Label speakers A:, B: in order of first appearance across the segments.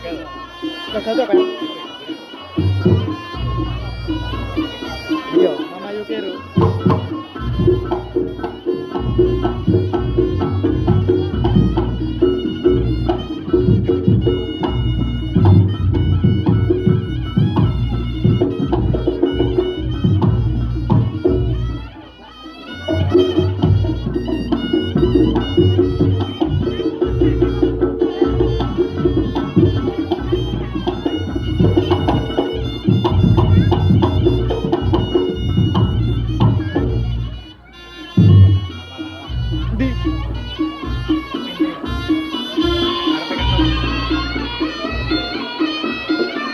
A: Yang satu apa ya? Iya, Mama Yukiro.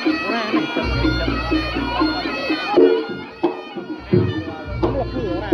A: Di ora enek jam jam. Mlebu ora.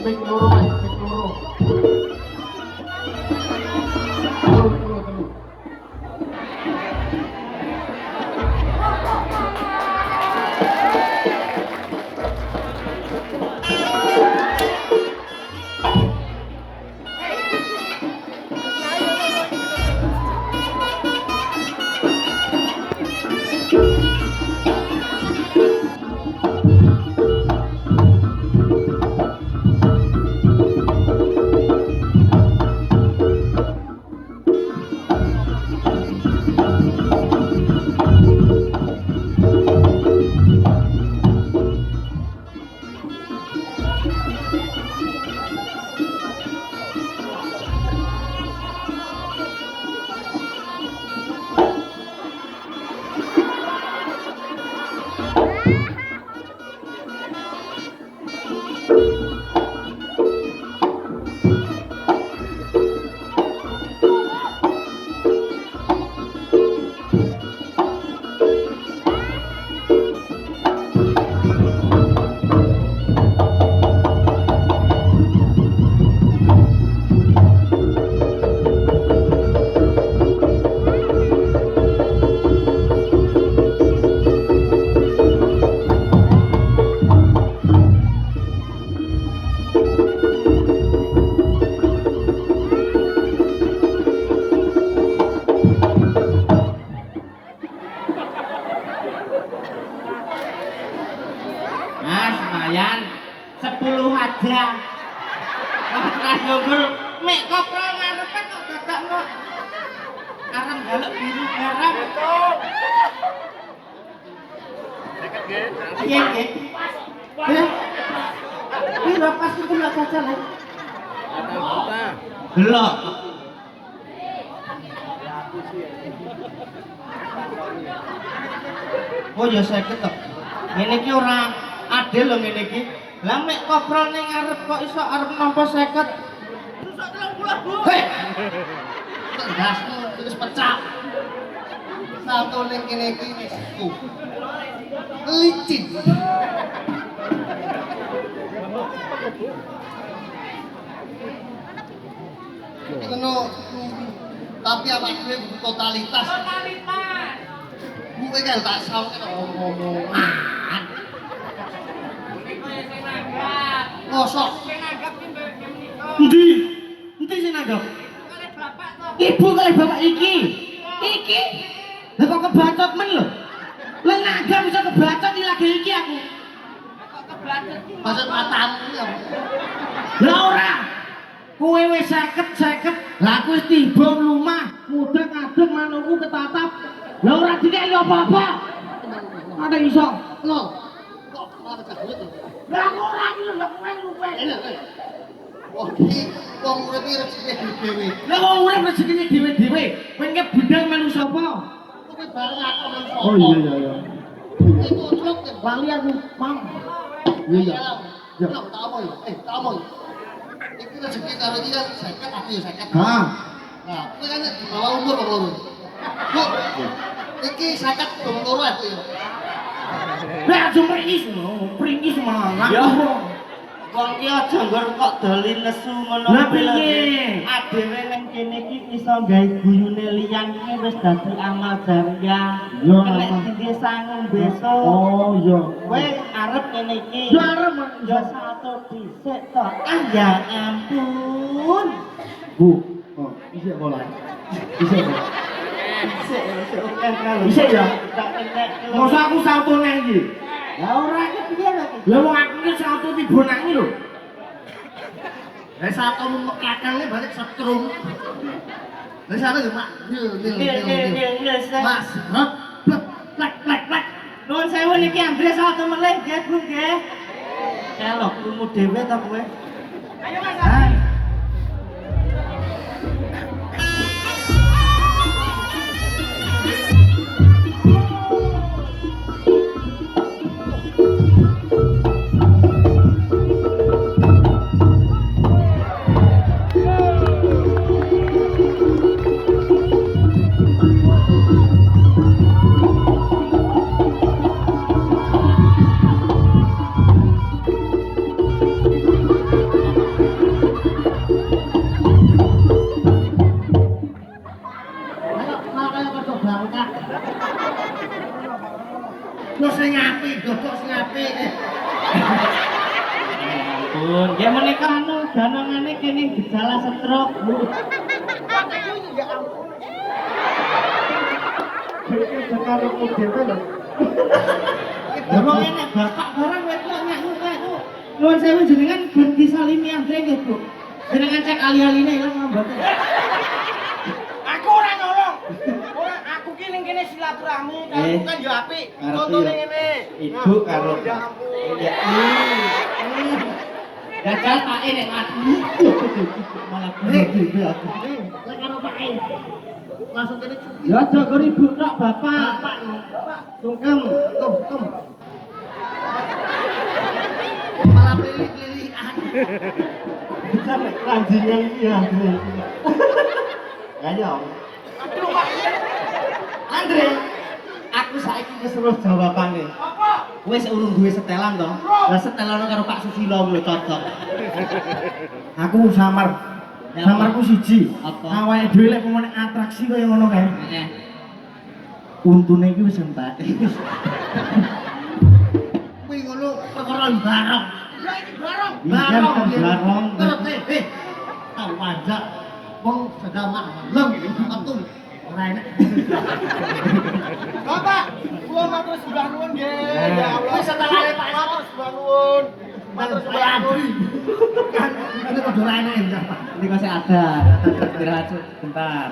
B: Ping loro Mas, ping loro. Telu.
C: Mas, lumayan 10 aja. Mas Gogol, mek koprol ngarepe kok dadak kok. Arep galak biru garam. Iya, nggih. Piro pas iku lak jajal. Delok. Oh ya 50 to. Ngene iki ora adil lho ngene iki. Lah mek koprol ning ngarep kok iso arep nampa 50. Rusak 30, Bu. Hei. Dasmu wis pecah. Salto ning kene iki wis licin.
B: Ngono. Tapi apa dhewe totalitas. Gue kan tak salah ngomong-ngomongan. Kosok.
C: Endi? Endi sing nanggap? Ibu kali bapak iki. Iki. Lah kok kebacot men lho. Lah nanggap bisa kebacot di lagi iki aku.
B: Maksud matamu ya.
C: Lah ora. Kowe wis 50. Lah aku wis tiba mlumah, mudeng adeg manungku ketatap. Lah ora dikeki apa-apa. Ada iso.
B: Lho. Kok malah gak duit.
C: Lah ora iki lho kowe lupa.
B: Wah, iki wong urip iki rezeki dhewe.
C: Lah wong urip rezekine dhewe-dhewe. Kowe iki budal melu sapa?
B: Kowe bareng aku nang sapa.
C: Oh iya.
B: Iku ojo
C: Bali aku, Mam.
B: Iya. Ya, tak apa ya? Tak apa ya? Iki rezeki karo iki kan 50 aku ya 50.
C: Ha.
B: Nah, kowe kan di bawah umur kok loro. Bu. Iki 50 dong loro aku ya.
C: Lah aja pringis malah.
D: Ya. Wong ki aja nggur kok doli nesu ngono.
C: Lah piye?
D: Adewe ning kene iki iso gawe guyune liyan iki wis dadi amal jariah.
C: Ya.
D: Nek sing sangung besok.
C: Oh iya.
D: Kowe arep ngene iki.
C: Ya arep
D: Ya satu dhisik to. Ah ya ampun.
C: Bu. Oh, isih bola. Isih.
D: Sik oke kalau.
C: Isih ya.
D: Tak enek.
C: Masa aku salto nang iki.
D: Ya ora iki piye lho iki?
C: Lah wong aku iki salto tiba nang iki lho.
B: Lah satu kakangnya balik setrum. Lah sana ya, Mak. Mas, hah?
D: Plek. Nuwun sewu niki Andre salto melih nggih, Bu nggih. Kelok krungu dhewe to kowe. Ayo Mas. Hai.
B: dodok sing apik.
D: Ampun, ya menika anu danongane kene gejala stroke.
A: Iki karo dhewe lho.
D: Wong enek bapak barang wedok nyanyi-nyanyi. Nuwun sewu jenengan ben disalimi Andre nggih, Bu. Jenengan cek ali-aline ilang mboten.
C: Aku ora nyolong. Ora aku ki ning kene silaturahmi karo kan yo apik. Contone ngene.
D: Ibu karo
C: Ya ampun.
D: ya. Gagal pake nek mati. Malah dhewe aku.
B: Lek karo Pak E. Langsung kene cuci.
D: Ya aja kok ribut tok bapak.
B: Bapak lho.
D: Sungkem.
B: Tum. Malah pilih-pilihan.
D: Sampai kelanjingan iki Andre. Ayo.
C: Aduh, Pak.
D: Andre, aku saiki wis weruh jawabane.
C: Apa?
D: Wis urung duwe setelan to. Lah setelan karo Pak Susilo kuwi cocok.
A: Aku samar. Samarku siji.
D: Apa?
A: Awake dhewe lek pemene atraksi kaya ngono kae.
D: Heeh.
A: Untune iki wis entek.
B: Kuwi ngono perkara barong. Ya iki barong.
A: Iya, barong.
B: Ngerti? Tahu aja. Wong sedaman lem betul. Ora enak.
C: Bapak, kula matur sembah nuwun nggih. Ya Allah.
B: Wis setelane Pak
C: Matur sembah nuwun. Matur sembah nuwun.
B: Kan ini kok ora enak ya, Pak.
D: Ini masih ada. Istirahat sebentar.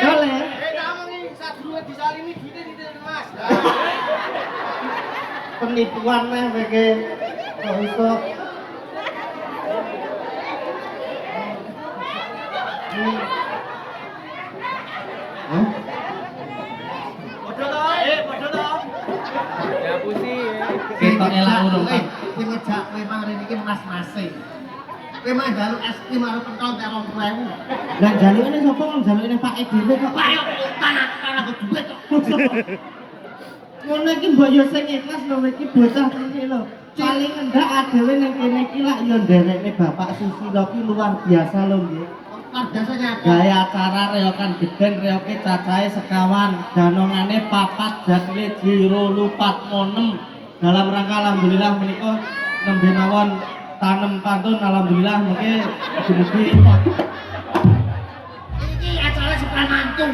D: Boleh.
C: Kamu nih sadurunge disalimi duite titik Mas.
D: Penipuan meh bege. Kok iso? Hah?
C: Padha to? Padha to?
A: Ya pusi.
D: Ketok elak urung, Pak.
B: Sing ngejak kowe mang rene iki mas-mase. Kowe mang njaluk es krim karo pentol karo 2000.
D: Lah jalukane sapa wong jalukane Pak E dhewe kok.
B: Pak yo tanah go duit kok.
D: Ngono iki mbok yo sing ikhlas lho iki bocah iki lho. Paling enggak adewe ning kene iki lak yo nderekne Bapak Susilo ki luar biasa lho nggih.
B: Luar biasanya apa?
D: Gaya acara reokan geden reoke cacahe sekawan, danongane papat jatine jiro lupat monem. Dalam rangka alhamdulillah menika nembe mawon tanem pantun alhamdulillah mungkin mugi-mugi
B: Iki acara syukuran mantung.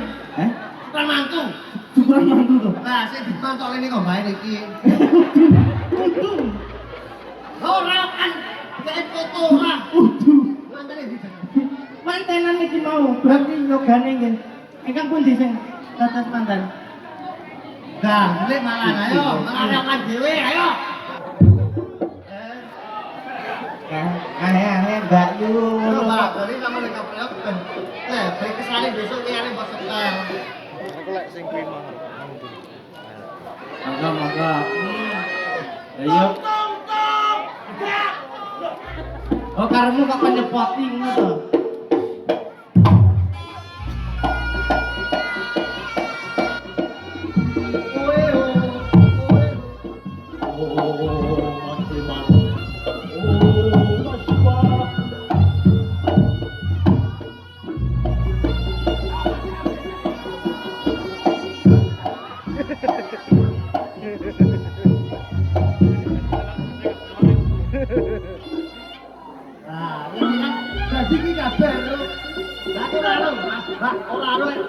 B: Syukuran mantung.
D: syukuran mantu to.
B: Nah, sing dimantol ini kok bae iki.
D: Untung.
B: Ora kan kayak foto ora. Mantene di sana.
D: Mantenan iki mau berarti yogane nggih. Ingkang pundi sing dados mantan?
B: Dah, mulai malah ayo, malah dhewe ayo.
D: Mbak Yu.
B: Pak, dari kamu nek kaprel ben. Baik kesane besok liyane mbok setel.
A: Aku lek sing kuwi mau.
D: Monggo. Ayo. Oh, karemu kok nyepoti ngono to.
B: anu lek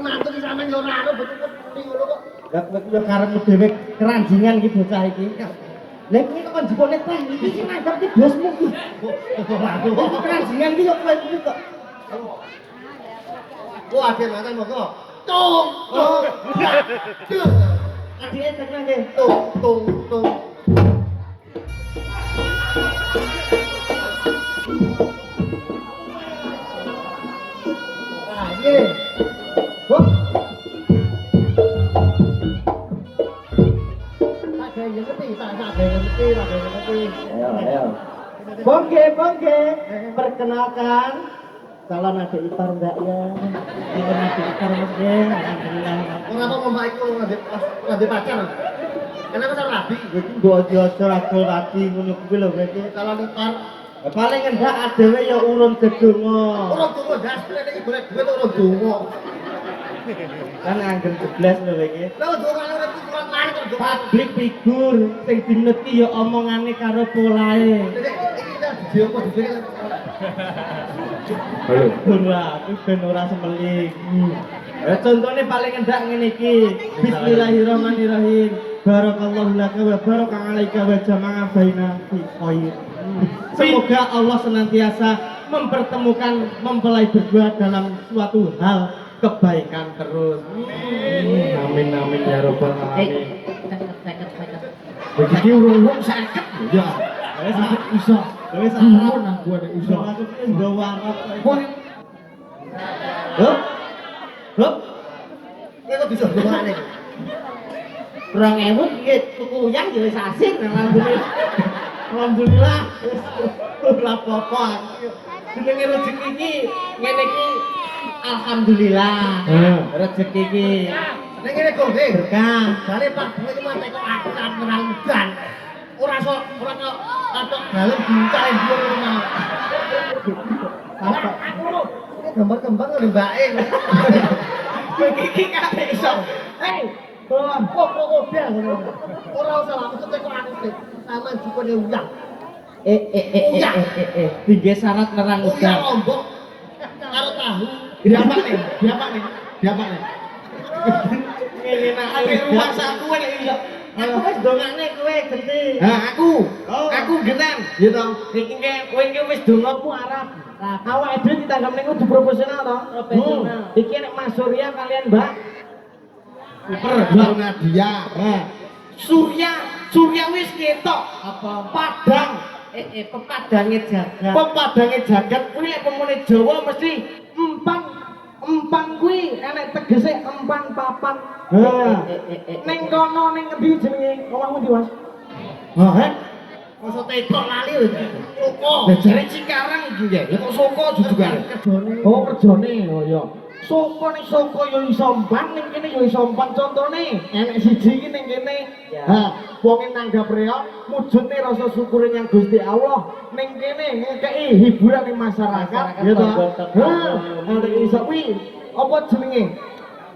B: mantu ki sampean yo ora anu betul muni ngono kok.
C: Lah kowe yo karepmu dhewe keranjingan iki bocah iki. Lah iki kok jebone teh iki sing nanggap ki bosmu ki. Kok keranjingan ki yo kowe iki kok.
B: Kok ade mantan moko. Tung tung.
C: Adike tekan nggih.
B: Tung tung tung. Ah, ye. Hop.
C: Bongke, perkenalkan calon adik ipar Mbak ya. Calon adik ipar Mas ya. Alhamdulillah.
B: Ora apa mbak iku ngade pacar. Kenapa sama rabi?
C: Mbok aja ragol pati ngono kuwi lho iki.
B: Kalau nipar,
C: Paling enggak adewe ya urun gedungo.
B: orang tunggu das, ini boleh duit orang tunggu.
C: Kan angger jeblas lho iki.
B: Lalu tunggu orang itu kurang lari kok.
C: Public figure sing dineti ya omongane karo polahe.
B: Jadi kita video kok di sini.
C: Ora, aku ben ora semeling. Contohnya paling enggak ngene iki. Bismillahirrahmanirrahim. Barakallahu laka wa baraka alaika wa jama'a baina fi khair. Semoga Allah senantiasa mempertemukan mempelai berdua dalam suatu hal kebaikan terus. Amin amin ya robbal alamin.
B: Begitu urung sakit ya. Sakit bisa.
C: Wis
B: Ampun aku ada bisa.
C: Aku wis nggawa arep.
B: Pun
C: Hop. Hop.
B: itu bisa gimana?
C: 2000 iki tuku yang ya wis asin alhamdulillah. Alhamdulillah wis ora apa-apa. Jenenge rezeki iki ngene iki alhamdulillah. Rezeki iki
B: Nek ngene kok, Dek.
C: berkah.
B: Jare Pak Duwe iki mate kok aku kan kenal udan. Ora kok katok dalem diuncale dhuwur rumah.
C: Apa?
B: Gambar-gambar ngene mbake.
C: Iki kabeh iso.
B: Hei, kok bel ngono. Ora usah langsung kok aku sih. Sama jupone uyang.
C: Tinggi syarat nerang
B: Uyang
C: udang.
B: lombok karo tahu.
C: Diapa nih? Ngene nak
B: Aku rumah saku nek iso.
C: Aku wis dongane kowe genti.
B: Aku genan.
C: Ya toh, iki kowe iki wis dongamu arep. Nah, awake dhewe ditanggap ning kudu proporsional toh. Profesional. Iki nek Mas Surya kalian Mbak
B: Mbak Nadia.
C: Surya wis ketok apa padang pepadange jagat. Pepadange jagat kuwi nek pemune Jawa mesti empang kuwi enek tegese empang papan. Ning kono ning ngendi jenenge omahmu ndi, Mas? Hah?
B: Masa tekok lali lho. Soko.
C: Lah jare Cikarang iki ya. Ya kok Soko jujugane. Oh, kerjane. Oh ya. Soko ning Soko ya iso empang, ning kene ya iso empang. Contone enek siji iki ning kene. Ha, wong nanggap reok mujudne rasa syukure yang Gusti Allah. Ning kene ngekeki hiburan ning masyarakat, ya toh. Nek iso kuwi apa jenenge?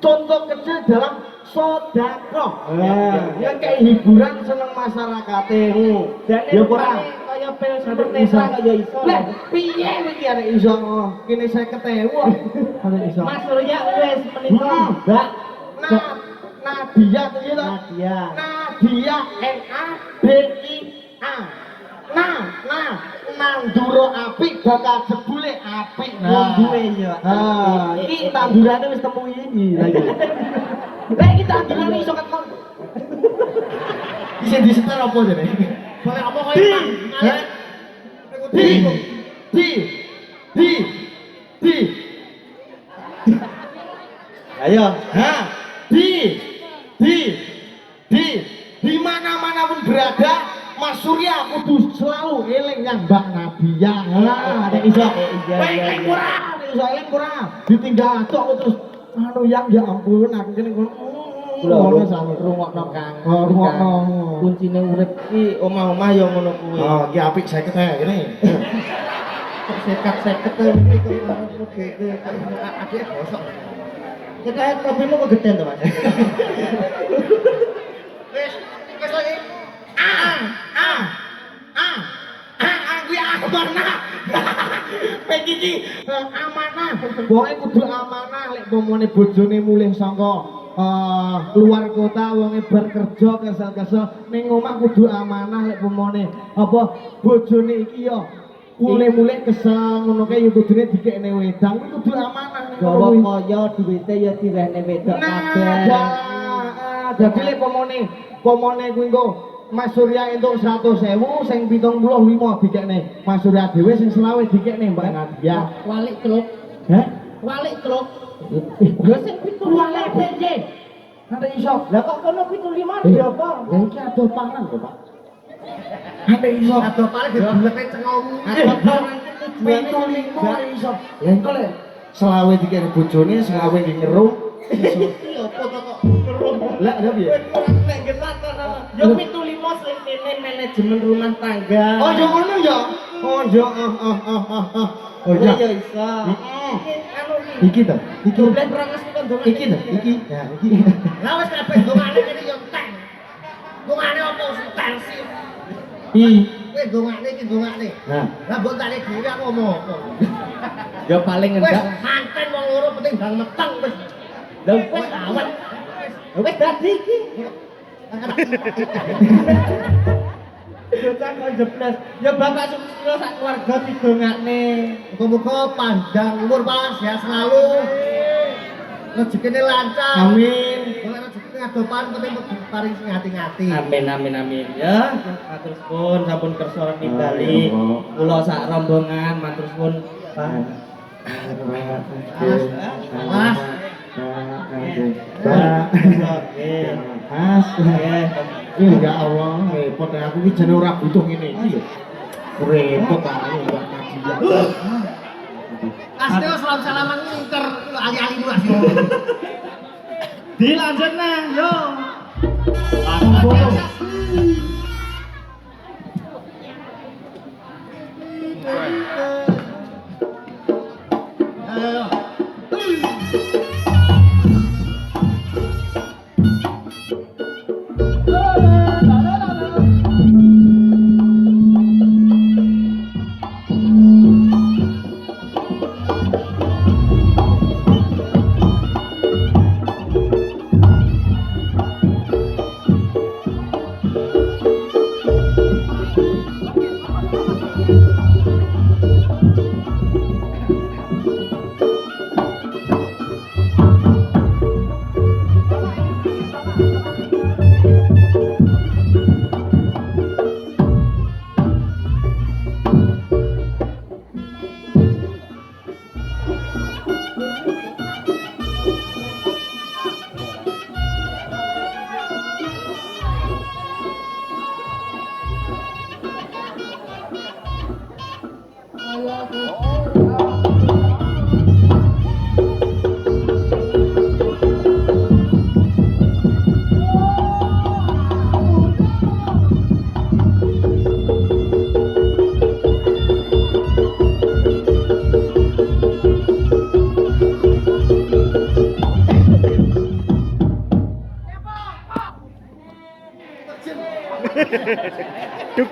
C: Contoh kecil dalam sedekah. Ya kayak hiburan seneng masyarakate. Ya ora kaya pil sepertetra kaya iso. Lah piye iki arek iso? Kene 50.000. Arek iso. Mas Surya wis menika, Mbak. Nadia to ya toh? Nadia N A D I A. Nanduro apik bakal jebule apik wong duwe ya. Ha, iki tandurane wis temu iki lagi. Lah iki tandurane iso ketemu.
B: Bisa disetel apa jane? Boleh apa koyo Di.
C: Ayo.
B: Di mana-mana pun berada, Mas Surya kudu selalu eling yang Mbak Nadia. Nek iso. Eling kurang. Ditinggal tok terus anu yang ya ampun aku kene ngono sampe
C: Rungokno Kang.
B: Oh, rungokno.
C: Kuncine urip iki omah-omah ya ngono kuwi.
B: Oh, iki apik 50 ya kene.
C: Sekat-seket iki kok oke.
B: Adek bosok.
C: Kita kopimu kok geden to, Mas?
B: Wes lagi. Kuwi amanah. Pek iki amanah. Wonge kudu amanah lek momone bojone mulih saka luar kota wonge bar kerja kesel-kesel ning omah kudu amanah lek pomone apa bojone iki yo mulai-mulai kesel ngono kae yo kudune dikekne wedang kuwi kudu amanah ning
C: gawa
B: kono.
C: kaya duwite ya direne wedok kabeh.
B: Nah, dadi lek pomone kuwi engko Mas Surya entuk 100.000 sing 75 dikekne Mas Surya dhewe sing 20 dikekne Mbak Nadia.
C: Walik truk.
B: Hah?
C: Walik truk.
B: Lha sing 75 piye? Ada iso.
C: Lah kok kono 75 dia apa?
B: Lah iki ado pangan kok, Pak. Ada iso.
C: Ado paling dibulete cengongmu. Ado pangan
B: Metu limo iso. Lah engko lek selawe dikene bojone, selawe nggih ngerung.
C: Iya apa to kok kerum.
B: Lah ada piye?
C: Nek gerak kono. Yo 75 sing kene manajemen rumah tangga.
B: Oh, yo ngono ya. Oh, yo Oh
C: iya
B: iya.
C: iso. Anu
B: Iki to. Iki.
C: dolen brangas kon dongan.
B: Iki to. Iki. Ya, iki.
C: Lah wis kabeh dongane kene yo entek. Dongane opo sing entek sih? Kowe dongane iki dongane.
B: Nah,
C: Lah mbok tak dhewe aku ngomong apa?
D: Ya paling
C: Wis
D: enggak.
C: manten wong loro penting bang meteng wis. Lah wis awet. Wis dadi iki. Bocah kok jeblas. Ya bapak Susilo sak keluarga didongakne. Muga-muga panjang umur Mas ya selalu. Rezekine lancar.
B: amin.
C: Nek rezekine ngadopan tapi paring sing ngati-ngati.
D: Amin amin amin ya. Matur suwun sampun kersa nimbali. Kula sak rombongan matur suwun.
C: Mas.
B: Mas. Ya Allah, repot aku iki jane ora butuh ngene iki. Repot ae Mbak Nadia.
C: Asli salam-salaman ngingker ali-ali dulu asli.
D: Dilanjutna yo.
A: Duk.